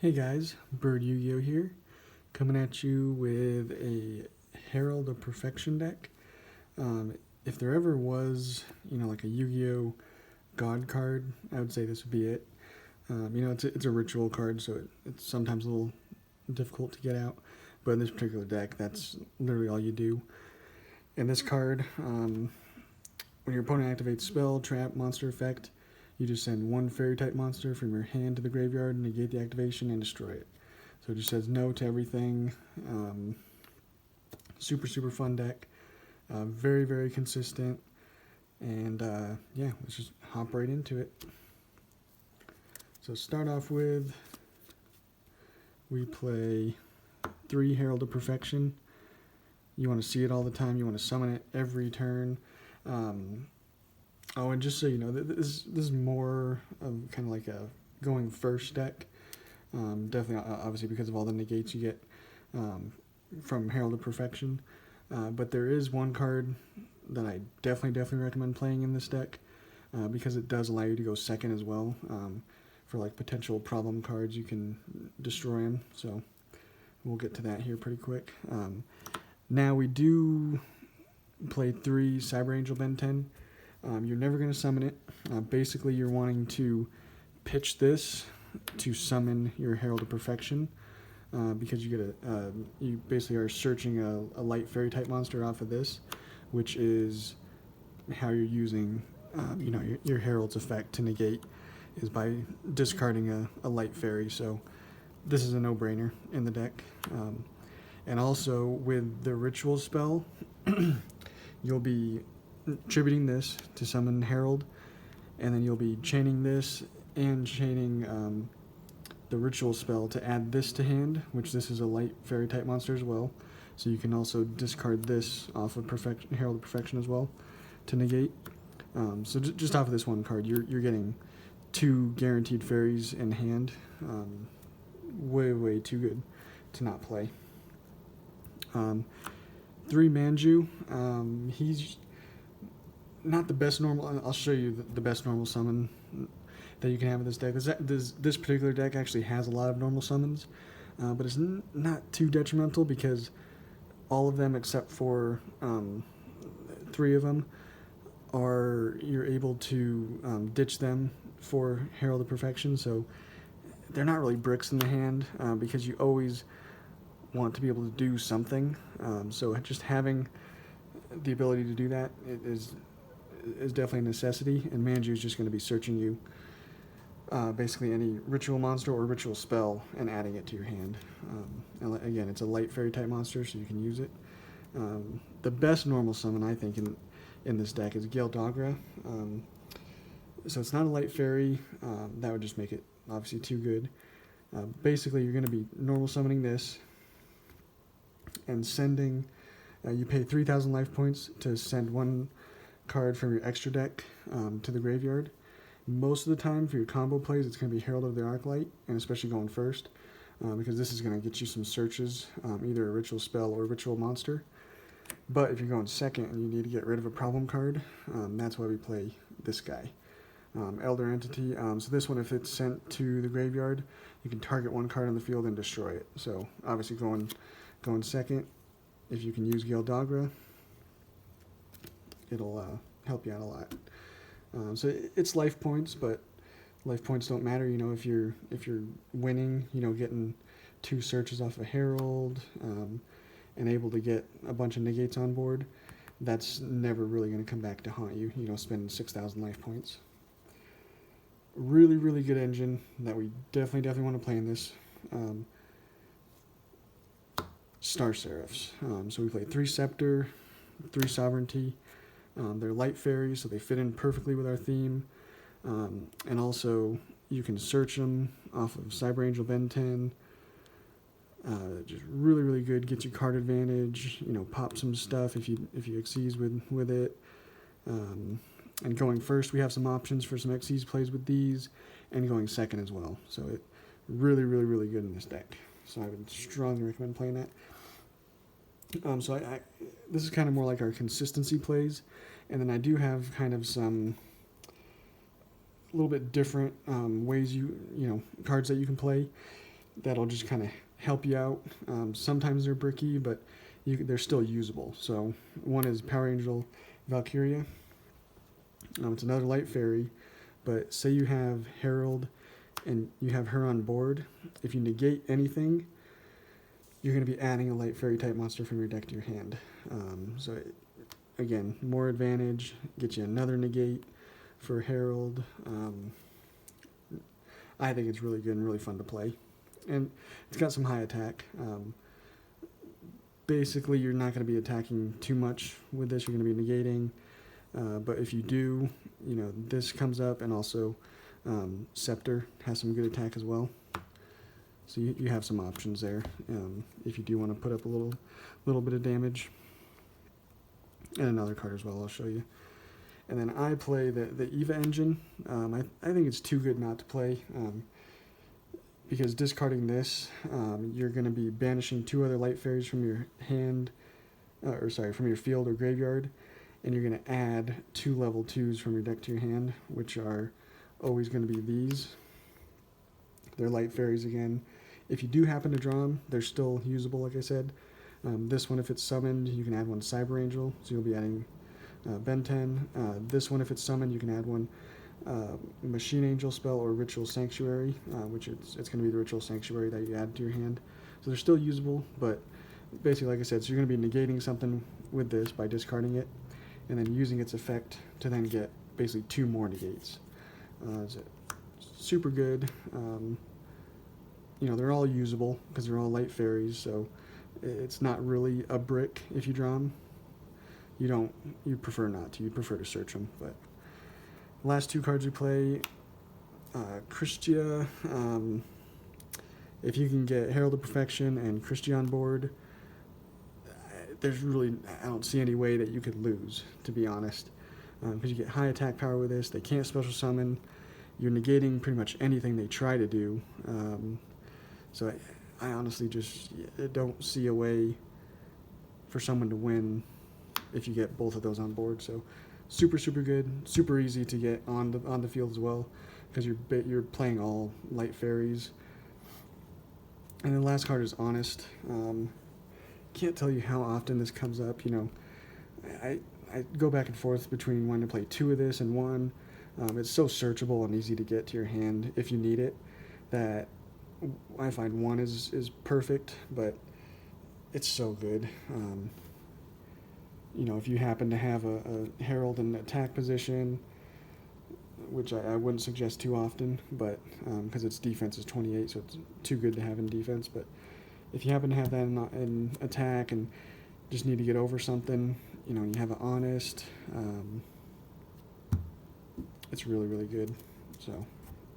Hey guys, Bird Yugioh here, coming at you with a Herald of Perfection deck. If there ever was, like a Yu-Gi-Oh God card, I would say this would be it. It's a ritual card, so it's sometimes a little difficult to get out, but in this particular deck, that's literally all you do. And this card, when your opponent activates spell, trap, monster effect, you just send one fairy type monster from your hand to the graveyard, negate the activation, and destroy it. So it just says no to everything. Super fun deck. Very, very consistent. And yeah, let's just hop right into it. So start off with, we play 3 Herald of Perfection. You want to see it all the time. You want to summon it every turn. And just so you know, this is more of kind of like a going first deck. Definitely, obviously, because of all the negates you get from Herald of Perfection. But there is one card that I definitely recommend playing in this deck because it does allow you to go second as well. For like potential problem cards, you can destroy them. So we'll get to that here pretty quick. Now we do play 3 Cyber Angel Ben 10. You're never going to summon it. Basically, you're wanting to pitch this to summon your Herald of Perfection because you basically are searching a light fairy type monster off of this, which is how you're using your Herald's effect to negate is by discarding a light fairy. So this is a no-brainer in the deck. And also with the ritual spell, you'll be tributing this to summon Herald, and then you'll be chaining this and chaining the ritual spell to add this to hand, which this is a light fairy type monster as well. So you can also discard this off of Herald of Perfection as well to negate. So just off of this one card, you're getting 2 guaranteed fairies in hand. Way too good to not play. 3 Manju. He's not the best normal. I'll show you the best normal summon that you can have in this deck. This particular deck actually has a lot of normal summons, but it's not too detrimental because all of them except for 3 of them you're able to ditch them for Herald of Perfection. So they're not really bricks in the hand because you always want to be able to do something. So just having the ability to do that is definitely a necessity, and Manju is just going to be searching you basically any ritual monster or ritual spell and adding it to your hand. And again, it's a light fairy type monster, so you can use it. The best normal summon, I think, in this deck is Yugioh. So it's not a light fairy. That would just make it obviously too good. Basically, you're going to be normal summoning this and sending. You pay 3,000 life points to send 1 card from your extra deck to the graveyard. Most of the time for your combo plays, it's going to be Herald of the Arclight, and especially going first, because this is going to get you some searches, either a ritual spell or a ritual monster. But if you're going second and you need to get rid of a problem card, that's why we play this guy. Elder Entity. So this one, if it's sent to the graveyard, you can target 1 card on the field and destroy it. So obviously going second, if you can use Yugioh, it'll help you out a lot. So it's life points, but life points don't matter. If you're winning, getting 2 searches off a Herald, and able to get a bunch of negates on board, that's never really going to come back to haunt you. Spend 6,000 life points. Really good engine that we definitely want to play in this. Star Seraphs. So we play 3 Scepter, 3 Sovereignty. They're light fairies, so they fit in perfectly with our theme. And also, you can search them off of Cyber Angel Ben 10. Just really good. Gets you card advantage. Pop some stuff if you Xyz with it. And going first, we have some options for some Xyz plays with these, and going second as well. So it really good in this deck. So I would strongly recommend playing that. So this is kind of more like our consistency plays, and then I do have kind of some a little bit different ways cards that you can play. that'll just kind of help you out. Sometimes they're bricky, but they're still usable. So one is Power Angel Valkyria. It's another light fairy, but say you have Herald and you have her on board. If you negate anything, you're going to be adding a light fairy type monster from your deck to your hand. Again, more advantage, get you another negate for Herald. I think it's really good and really fun to play. And it's got some high attack. Basically, you're not going to be attacking too much with this. You're going to be negating. But if you do, this comes up, and also Scepter has some good attack as well. So you have some options there if you do want to put up a little bit of damage. And another card as well, I'll show you. And then I play the Eva engine. I think it's too good not to play because discarding this, you're going to be banishing 2 other light fairies from your hand, from your field or graveyard, and you're going to add 2 level 2s from your deck to your hand, which are always going to be these. They're light fairies again. If you do happen to draw them, they're still usable, like I said. This one, if it's summoned, you can add 1 Cyber Angel, so you'll be adding Ben 10. This one, if it's summoned, you can add 1 Machine Angel spell or Ritual Sanctuary, which it's going to be the Ritual Sanctuary that you add to your hand. So they're still usable, but basically, like I said, so you're going to be negating something with this by discarding it, and then using its effect to then get basically 2 more negates. It's super good. They're all usable because they're all light fairies, so it's not really a brick if you draw them. You prefer not to. You prefer to search them. But the last 2 cards we play, Christia. If you can get Herald of Perfection and Christia on board, I don't see any way that you could lose, to be honest. Because you get high attack power with this. They can't special summon. You're negating pretty much anything they try to do. So I honestly just don't see a way for someone to win if you get both of those on board. So super, super good, super easy to get on the field as well, because you're playing all light fairies. And then the last card is Honest. Can't tell you how often this comes up. I go back and forth between wanting to play 2 of this and 1. It's so searchable and easy to get to your hand if you need it, that I find 1 is perfect, but it's so good. If you happen to have a Herald in attack position, which I wouldn't suggest too often, but because its defense is 28, so it's too good to have in defense. But if you happen to have that in attack and just need to get over something, you have an Honest. It's really, really good. So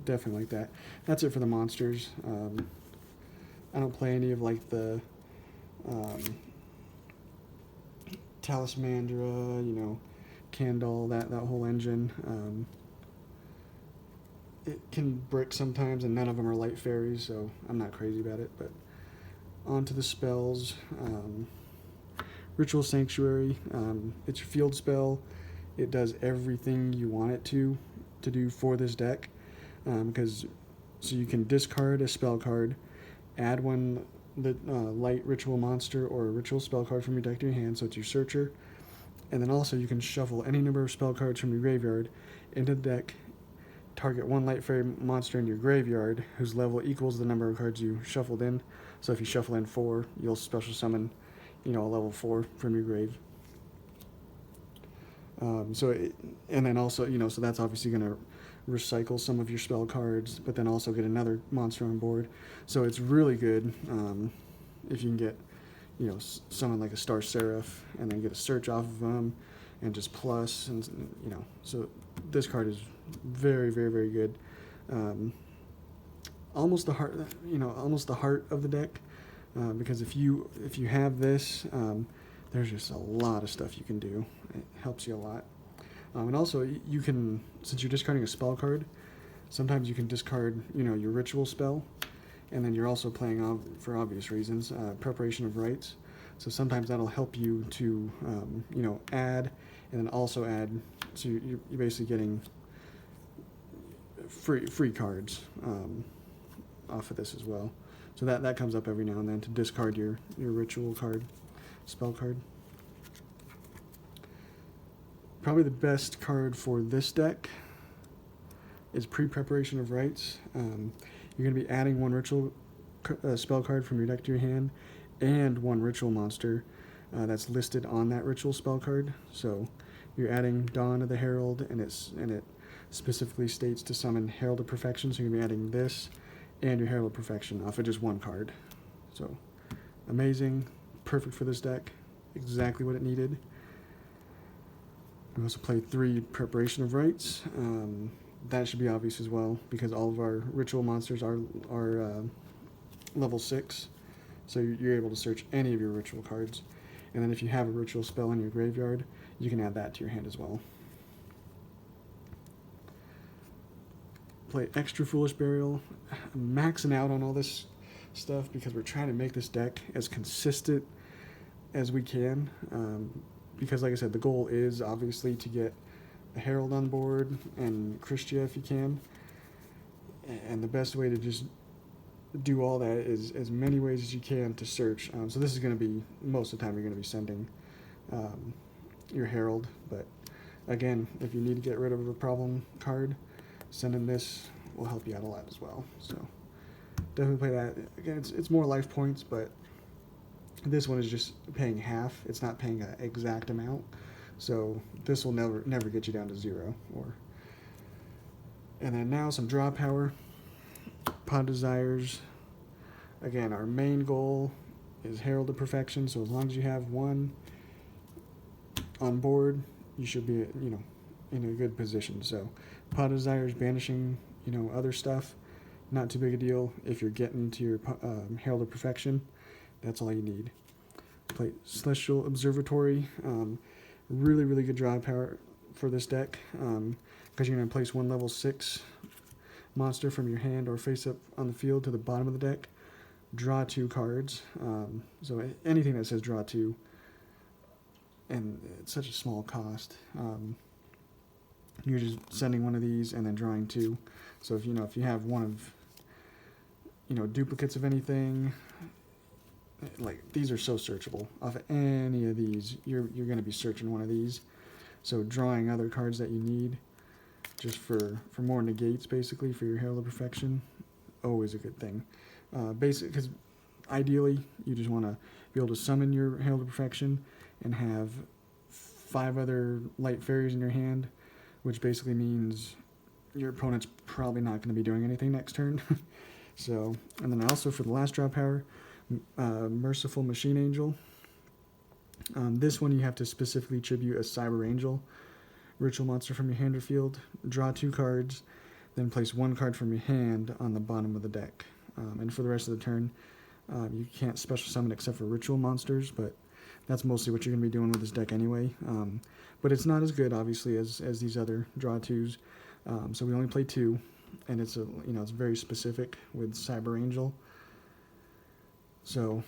definitely like that. That's it for the monsters. I don't play any of like the Talismandra, Candle, that whole engine. It can brick sometimes, and none of them are light fairies, so I'm not crazy about it. But on to the spells. Ritual Sanctuary. It's your field spell. It does everything you want it to do for this deck. So you can discard a spell card, add 1 light ritual monster or a ritual spell card from your deck to your hand, so it's your searcher. And then also you can shuffle any number of spell cards from your graveyard into the deck, target 1 light fairy monster in your graveyard whose level equals the number of cards you shuffled in. So if you shuffle in 4, you'll special summon, a level 4 from your grave. And then also, so that's obviously going to recycle some of your spell cards, but then also get another monster on board. So it's really good if you can get, someone like a Star Seraph and then get a search off of them and just plus, and so this card is very, very, very good. Almost the heart of the deck, because if you have this, there's just a lot of stuff you can do. It helps you a lot. And also, you can, since you're discarding a spell card, sometimes you can discard, your ritual spell, and then you're also playing, for obvious reasons, Preparation of Rites. So sometimes that'll help you to, add, and then also add, so you're basically getting free cards off of this as well. So that comes up every now and then to discard your ritual card, spell card. Probably the best card for this deck is Pre-Preparation of Rites. You're going to be adding one ritual spell card from your deck to your hand and one ritual monster that's listed on that ritual spell card. So you're adding Dawn of the Herald, and it specifically states to summon Herald of Perfection, so you're going to be adding this and your Herald of Perfection off of just one card. So amazing, perfect for this deck, exactly what it needed. We also play 3 Preparation of Rites. That should be obvious as well, because all of our ritual monsters are level 6, so you're able to search any of your ritual cards. And then if you have a ritual spell in your graveyard, you can add that to your hand as well. Play extra Foolish Burial. I'm maxing out on all this stuff because we're trying to make this deck as consistent as we can. Because like I said, the goal is obviously to get the Herald on board and Christia if you can. And the best way to just do all that is as many ways as you can to search. So this is going to be, most of the time you're going to be sending your Herald. But again, if you need to get rid of a problem card, sending this will help you out a lot as well. So definitely play that. Again, it's more life points, but this one is just paying half. It's not paying an exact amount. So this will never get you down to 0. And then now some draw power. Pod Desires. Again, our main goal is Herald of Perfection. So as long as you have one on board, you should be, in a good position. So Pod Desires, banishing, other stuff, not too big a deal. If you're getting to your Herald of Perfection, that's all you need. Play Celestial Observatory. Really, really good draw power for this deck, because you're going to place one level 6 monster from your hand or face up on the field to the bottom of the deck, draw 2 cards. So anything that says draw 2, and it's such a small cost. You're just sending one of these and then drawing 2. So if you have one of duplicates of anything, like these are so searchable. Off of any of these, you're going to be searching one of these. So drawing other cards that you need, just for more negates, basically, for your Herald of Perfection, always a good thing. Because ideally, you just want to be able to summon your Herald of Perfection and have 5 other light fairies in your hand, which basically means your opponent's probably not going to be doing anything next turn. So, and then also for the last draw power, Merciful Machine Angel. This one you have to specifically tribute a Cyber Angel ritual monster from your hand or field, draw 2 cards, then place 1 card from your hand on the bottom of the deck. And for the rest of the turn, you can't special summon except for ritual monsters, but that's mostly what you're going to be doing with this deck anyway. But it's not as good, obviously, as these other draw 2s. So we only play 2, and it's it's very specific with Cyber Angel. So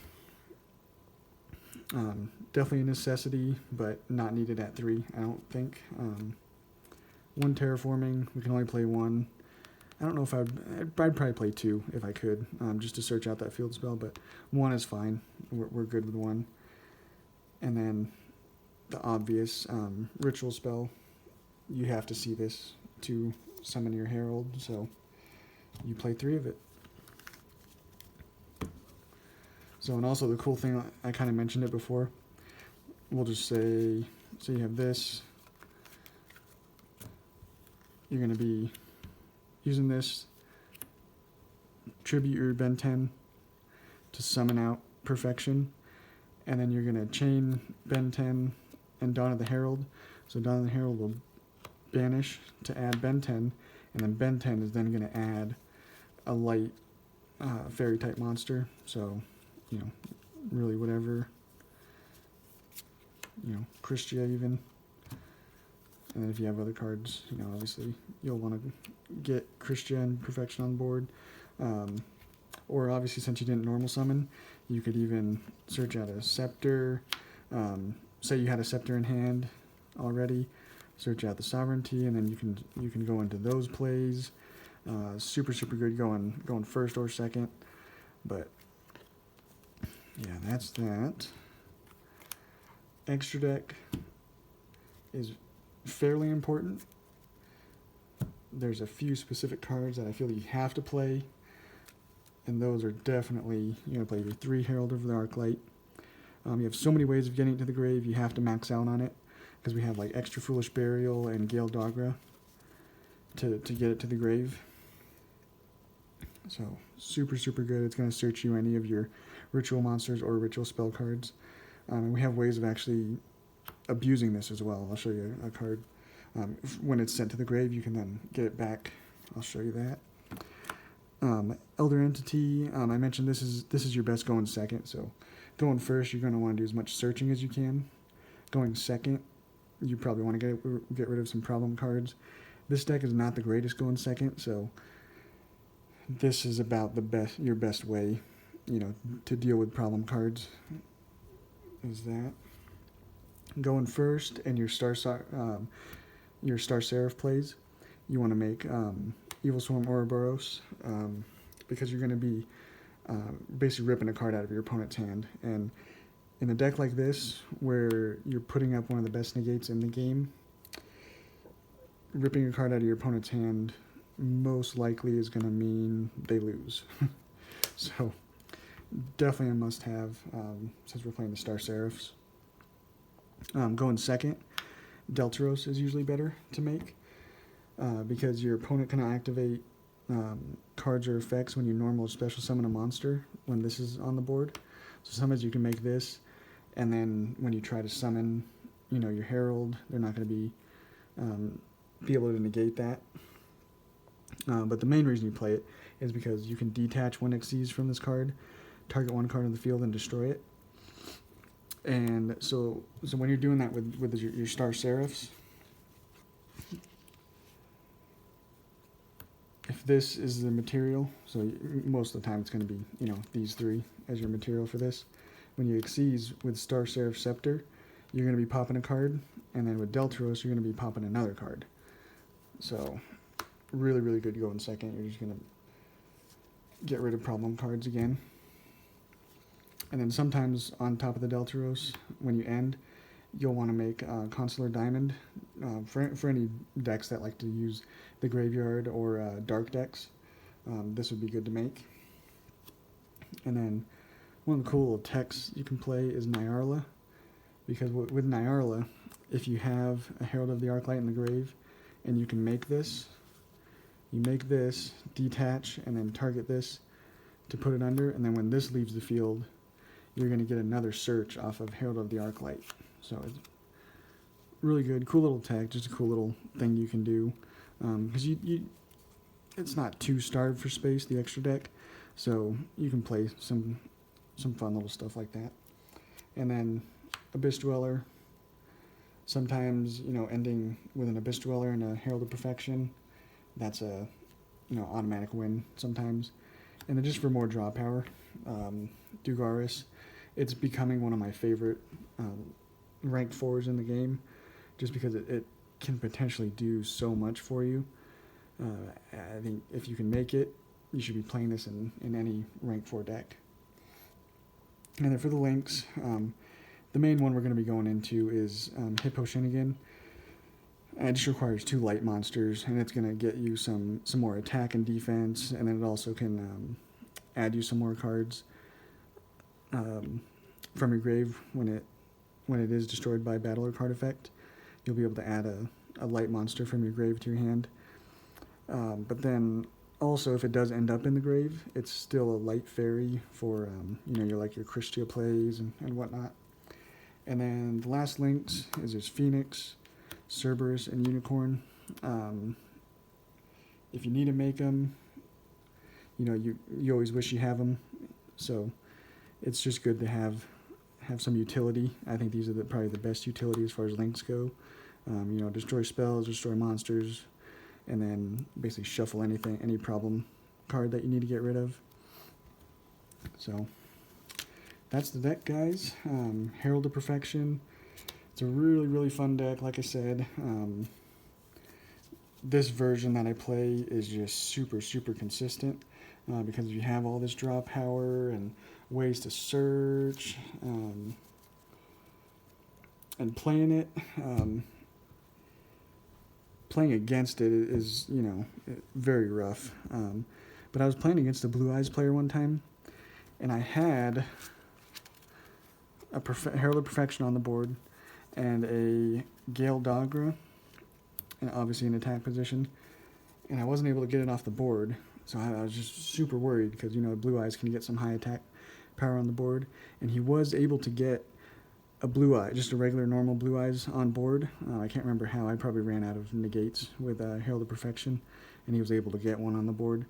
definitely a necessity, but not needed at 3, I don't think. 1 Terraforming, we can only play 1. I don't know if I'd probably play 2 if I could, just to search out that field spell, but 1 is fine. We're good with 1. And then the obvious ritual spell, you have to see this to summon your Herald, so you play 3 of it. So, and also the cool thing, I kind of mentioned it before, we'll just say, so you have this, you're going to be using this, tribute your Ben 10 to summon out Perfection, and then you're going to chain Ben 10 and Dawn of the Herald. So Dawn of the Herald will banish to add Ben 10, and then Ben 10 is then going to add a light fairy type monster. So, really whatever, Christia even. And then if you have other cards, obviously you'll want to get Christia and Perfection on board. Or obviously, since you didn't normal summon, you could even search out a Scepter. Say you had a Scepter in hand already, search out the Sovereignty, and then you can go into those plays. Super good going first or second. But yeah, that's that. Extra deck is fairly important. There's a few specific cards that I feel you have to play, and those are definitely, you're going to play your 3 Herald of the Arclight. You have so many ways of getting it to the grave, you have to max out on it, because we have like Extra Foolish Burial and Gale Dogra to get it to the grave. So super good. It's going to search you any of your ritual monsters or ritual spell cards. And we have ways of actually abusing this as well. I'll show you a card. When it's sent to the grave, you can then get it back. I'll show you that. Elder Entity, I mentioned this is your best going second. So going first, you're going to want to do as much searching as you can. Going second, you probably want to get rid of some problem cards. This deck is not the greatest going second, so this is about your best way, to deal with problem cards. Is that going first, and your Star Seraph plays, you want to make Evil Swarm Ouroboros, because you're going to be basically ripping a card out of your opponent's hand. And in a deck like this, where you're putting up one of the best negates in the game, ripping a card out of your opponent's hand most likely is going to mean they lose. So definitely a must-have, since we're playing the Star Seraphs. Going second, Deltaros is usually better to make, because your opponent can activate cards or effects when you normal special summon a monster when this is on the board. So sometimes you can make this, and then when you try to summon, your Herald, they're not going to be able to negate that. But the main reason you play it is because you can detach 1xyz from this card, target one card on the field, and destroy it. And so when you're doing that with your Star Seraphs, if this is the material, so most of the time it's going to be, these 3 as your material for this. When you exceed with Star Seraph Scepter, you're going to be popping a card, and then with Deltaros, you're going to be popping another card. So really good going second. You're just going to get rid of problem cards again. And then sometimes on top of the Deltaros, when you end, you'll want to make Consular Diamond for any decks that like to use the graveyard or dark decks. This would be good to make. And then one of the cool little techs you can play is Nyarla, because with Nyarla, if you have a Herald of the Arclight in the grave, and you can make this, you make this, detach, and then target this to put it under, and then when this leaves the field, you're going to get another search off of Herald of the Arclight. So it's really good, cool little tech, just a cool little thing you can do, because it's not too starved for space, the extra deck, so you can play some fun little stuff like that. And then Abyss Dweller, sometimes, ending with an Abyss Dweller and a Herald of Perfection, that's a, automatic win sometimes. And then just for more draw power, Dugaris, it's becoming one of my favorite ranked 4s in the game, just because it can potentially do so much for you. I think if you can make it, you should be playing this in any rank 4 deck. And then for the links, the main one we're going to be going into is Hippo Shinigami. It just requires 2 light monsters, and it's going to get you some more attack and defense, and then it also can add you some more cards from your grave when it is destroyed by battle or card effect. You'll be able to add a light monster from your grave to your hand. But then also, if it does end up in the grave, it's still a light fairy for your Christia plays and whatnot. And then the last links is there's Phoenix, Cerberus, and Unicorn. If you need to make them, you always wish you have them. So it's just good to have some utility. I think these are probably the best utility as far as links go. Destroy spells, destroy monsters, and then basically shuffle any problem card that you need to get rid of. So that's the deck, guys. Herald of Perfection. It's a really fun deck, like I said. this version that I play is just super, super consistent because you have all this draw power and ways to search, and playing it, playing against it is, very rough. But I was playing against a Blue Eyes player one time, and I had a Herald of Perfection on the board and a Gale Dogra, and obviously in attack position, and I wasn't able to get it off the board, so I was just super worried because, Blue Eyes can get some high attack power on the board, and he was able to get a Blue Eye, just a regular normal Blue Eyes on board. I can't remember how. I probably ran out of negates with Herald of Perfection, and he was able to get one on the board.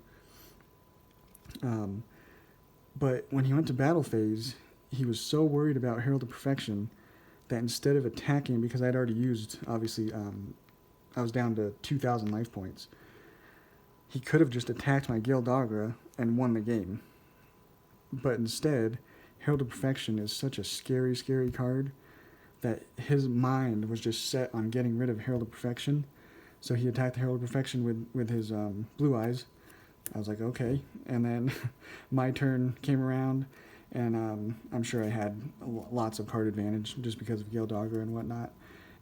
But when he went to battle phase, he was so worried about Herald of Perfection that instead of attacking, because I'd already used, obviously, I was down to 2,000 life points, he could have just attacked my Gale Dogra and won the game. But instead, Herald of Perfection is such a scary, scary card that his mind was just set on getting rid of Herald of Perfection. So he attacked the Herald of Perfection with his Blue Eyes. I was like, okay. And then my turn came around, and I'm sure I had lots of card advantage just because of Gale Dogra and whatnot.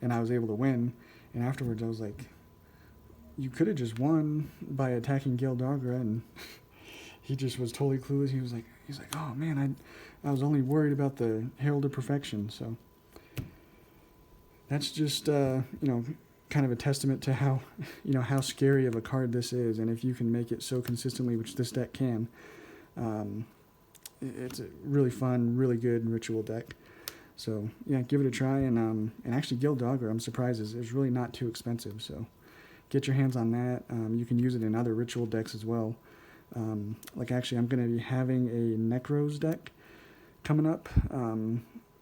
And I was able to win. And afterwards, I was like, you could have just won by attacking Gale Dogra. And he just was totally clueless. He was like, oh man, I was only worried about the Herald of Perfection. So that's just, kind of a testament to how, how scary of a card this is. And if you can make it so consistently, which this deck can, it's a really fun, really good ritual deck. So yeah, give it a try. And actually Gale Dogra, I'm surprised, is really not too expensive. So get your hands on that. You can use it in other ritual decks as well. Actually, I'm going to be having a Necros deck coming up,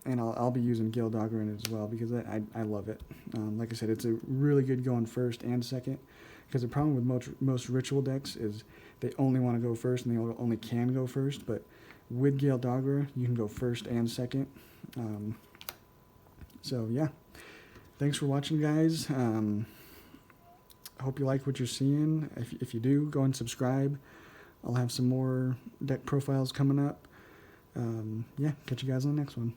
and I'll be using Gale Dogra in it as well because I love it. Like I said, it's a really good going first and second, because the problem with most ritual decks is they only want to go first and they only can go first, but with Gale Dogra, you can go first and second. So yeah, thanks for watching, guys. I hope you like what you're seeing. If you do, go and subscribe. I'll have some more deck profiles coming up. Yeah, catch you guys on the next one.